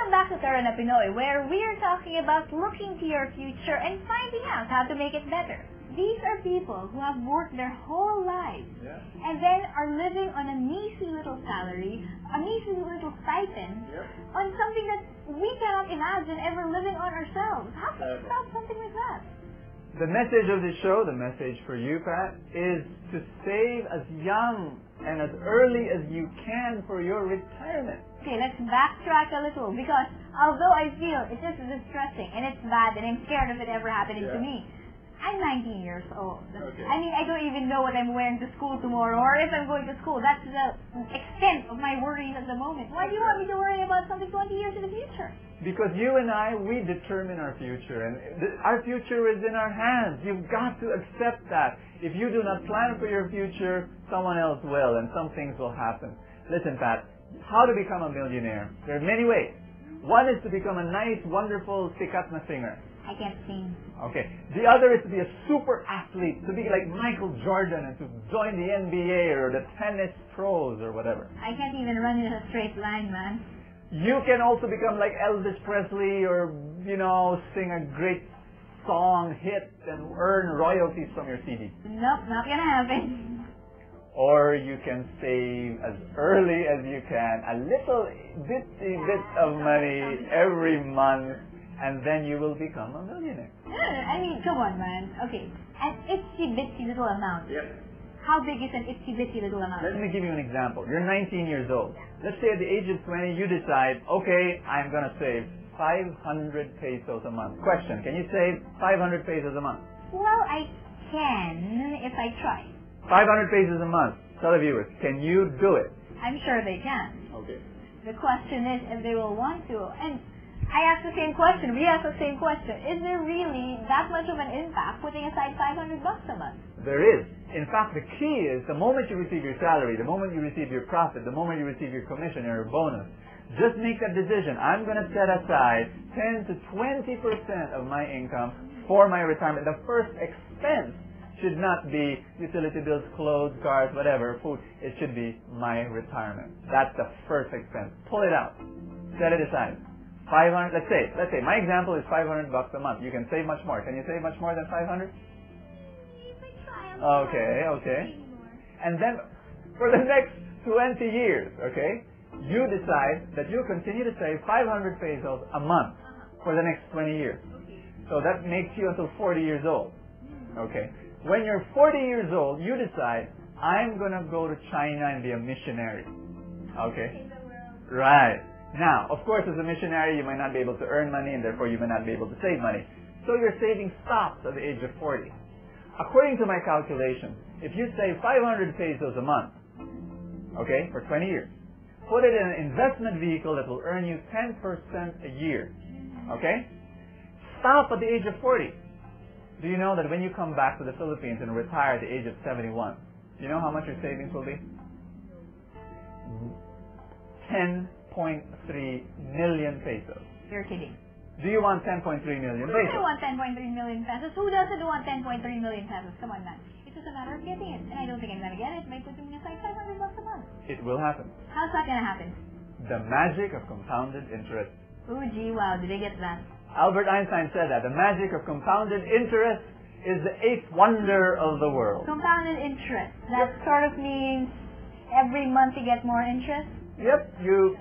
Welcome back to Tara na Pinoy, where we are talking about looking to your future and finding out how to make it better. These are people who have worked their whole lives and then are living on a measly little salary, a measly little stipend, on something that we cannot imagine ever living on ourselves. How can you stop something like that? The message of the show, the message for you, Pat, is to save as young and as early as you can for your retirement. Okay, let's backtrack a little, because although I feel it's just distressing and it's bad and I'm scared of it ever happening to me, I'm 19 years old. Okay. I mean, I don't even know what I'm wearing to school tomorrow or if I'm going to school. That's the extent of my worries at the moment. Why do you want me to worry about something 20 years in the future? Because you and I, we determine our future, and our future is in our hands. You've got to accept that. If you do not plan for your future, someone else will, and some things will happen. Listen, Pat, how to become a millionaire? There are many ways. One is to become a nice, wonderful, sikat na singer. I can't sing. Okay. The other is to be a super athlete, to be like Michael Jordan and to join the NBA or the tennis pros or whatever. I can't even run in a straight line, man. You can also become like Elvis Presley or, sing a great song hit and earn royalties from your CD. Nope, not gonna happen. Or you can save as early as you can a little bitty bit of money every month, and then you will become a millionaire. I mean, come on, man. Okay, an itsy-bitsy little amount. How big is an itsy-bitsy little amount? Let me give you an example. You're 19 years old. Let's say at the age of 20, you decide, okay, I'm going to save 500 pesos a month. Question, can you save 500 pesos a month? Well, I can if I try. 500 pesos a month. Tell the viewers, can you do it? I'm sure they can. Okay. The question is if they will want to. And I ask the same question. We ask the same question. Is there really that much of an impact putting aside $500 a month? There is. In fact, the key is the moment you receive your salary, the moment you receive your profit, the moment you receive your commission or your bonus, just make that decision. I'm going to set aside 10 to 20% of my income for my retirement. The first expense should not be utility bills, clothes, cars, whatever, food. It should be my retirement. That's the first expense. Pull it out. Set it aside. 500. Let's say my example is $500 a month. You can save much more. Can you save much more than 500? Okay. And then for the next 20 years, okay, you decide that you continue to save 500 pesos a month for the next 20 years. So that makes you until 40 years old. Okay. When you're 40 years old, you decide, I'm going to go to China and be a missionary. Okay? Right. Now, of course, as a missionary, you might not be able to earn money, and therefore you may not be able to save money. So your saving stops at the age of 40. According to my calculations, if you save 500 pesos a month, okay, for 20 years, put it in an investment vehicle that will earn you 10% a year, okay? Stop at the age of 40. Do you know that when you come back to the Philippines and retire at the age of 71, you know how much your savings will be? 10.3 million pesos. You're kidding. Do you want 10.3 million pesos? I want 10.3 million pesos. Who doesn't want 10.3 million pesos? Come on, man. It's just a matter of getting it. And I don't think I'm going to get it by putting aside $500 a month. It will happen. How's that going to happen? The magic of compounded interest. Oh, gee, wow. Did I get that? Albert Einstein said that the magic of compounded interest is the eighth wonder of the world. Compounded interest. That sort of means every month you get more interest? Yep. You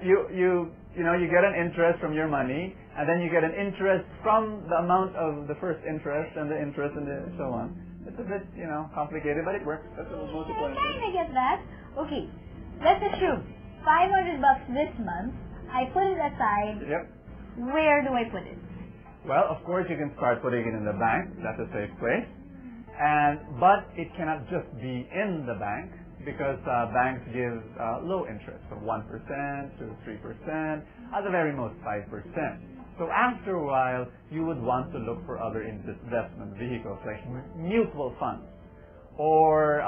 get an interest from your money, and then you get an interest from the amount of the first interest and the interest and so on. It's a bit, complicated, but it works. That's what most people I kind of get that. Okay. Let's assume $500 this month. I put it aside. Yep. Where do I put it? Well, of course, you can start putting it in the bank. That's a safe place. But it cannot just be in the bank because banks give low interest, from 1% to 3%, at the very most 5%. So after a while, you would want to look for other investment vehicles like mutual funds or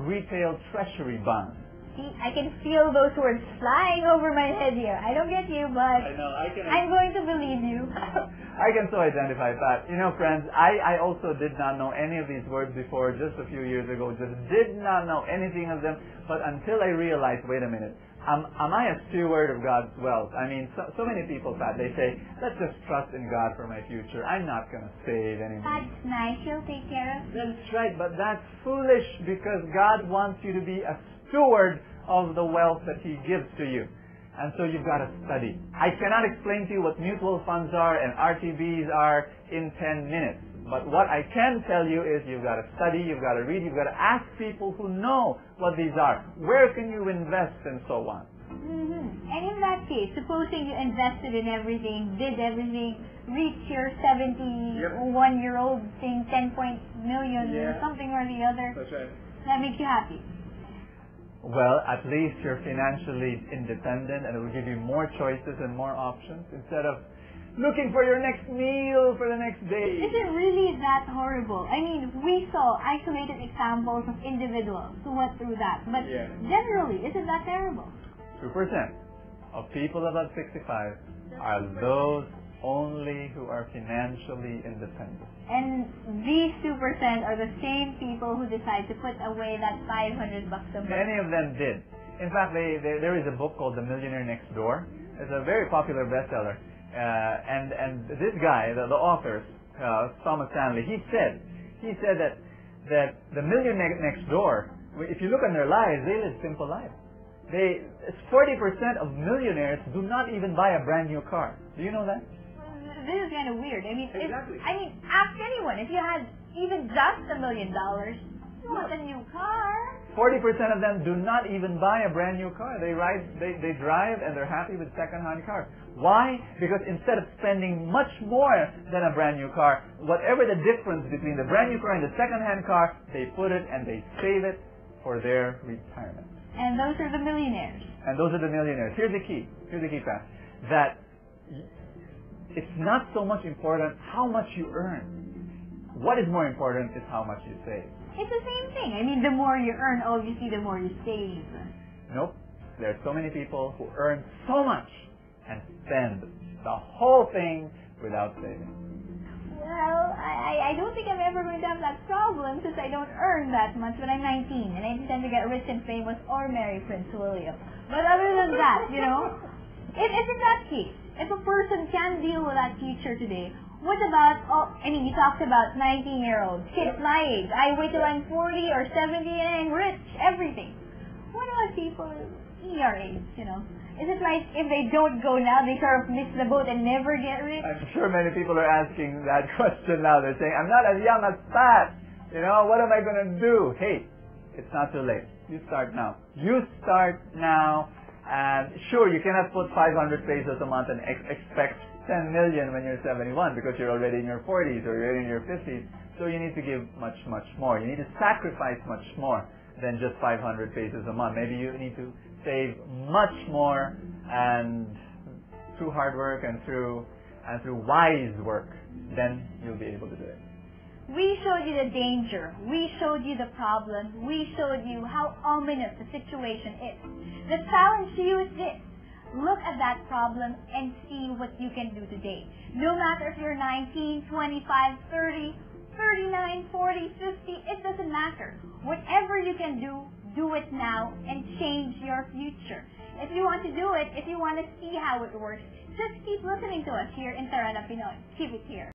retail treasury bonds. See, I can feel those words flying over my head here. I don't get you, but I know, I'm going to believe you. I can so identify that. Friends, I also did not know any of these words before just a few years ago. Just did not know anything of them. But until I realized, wait a minute, Am I a steward of God's wealth? I mean, so many people, Pat, they say, let's just trust in God for my future. I'm not going to save any money. That's nice. He'll take care of me. That's right, but that's foolish because God wants you to be a steward of the wealth that He gives to you. And so you've got to study. I cannot explain to you what mutual funds are and RTBs are in 10 minutes. But what I can tell you is you've got to study, you've got to read, you've got to ask people who know what these are. Where can you invest and so on? Mm-hmm. And in that case, supposing you invested in everything, did everything, reached your 71-year-old thing, 10 million or something or the other. That's right. That makes you happy. Well, at least you're financially independent and it will give you more choices and more options instead of looking for your next meal for the next day. Is it really that horrible? I mean, we saw isolated examples of individuals who went through that. But generally, isn't that terrible? 2% of people above 65 are those only who are financially independent. And these 2% are the same people who decide to put away that $500 a month. Many of them did. In fact, there is a book called The Millionaire Next Door. It's a very popular bestseller. And this guy, the author, Thomas Stanley, he said that the millionaire next door, if you look at their lives, they live simple lives. 40% of millionaires do not even buy a brand new car. Do you know that? This is kind of weird. I mean, exactly. Ask anyone. If you had even just $1 million, you want a new car. 40% of them do not even buy a brand new car. They drive and they're happy with second-hand cars. Why? Because instead of spending much more than a brand new car, whatever the difference between the brand new car and the second-hand car, they put it and they save it for their retirement. And those are the millionaires. And those are the millionaires. Here's the key, Pat, that it's not so much important how much you earn. What is more important is how much you save. It's the same thing. I mean, the more you earn, obviously, the more you save. Nope. There are so many people who earn so much and spend the whole thing without saving. Well, I don't think I'm ever going to have that problem since I don't earn that much when I'm 19 and I intend to get rich and famous or marry Prince William. But other than that, if in that case, if a person can deal with that future today, what about, you talked about 19-year-olds, kids my age. I wait till I'm 40 or 70 and I'm rich, everything. What about people your age, Is it like if they don't go now, they sort of miss the boat and never get rich? I'm sure many people are asking that question now. They're saying, I'm not as young as Pat. What am I going to do? Hey, it's not too late. You start now. You start now. And sure, you cannot put 500 pesos a month and expect 10 million when you're 71 because you're already in your 40s or you're in your 50s. So you need to give much, much more. You need to sacrifice much more than just 500 pesos a month. Maybe you need to save much more, and through hard work and through wise work, then you'll be able to do it. We showed you the danger. We showed you the problem. We showed you how ominous the situation is. The challenge to you is this. Look at that problem and see what you can do today. No matter if you're 19, 25, 30, 39, 40, 50, it doesn't matter. Whatever you can do, do it now and change your future. If you want to do it, if you want to see how it works, just keep listening to us here in Tarana Pinoy. Keep it here.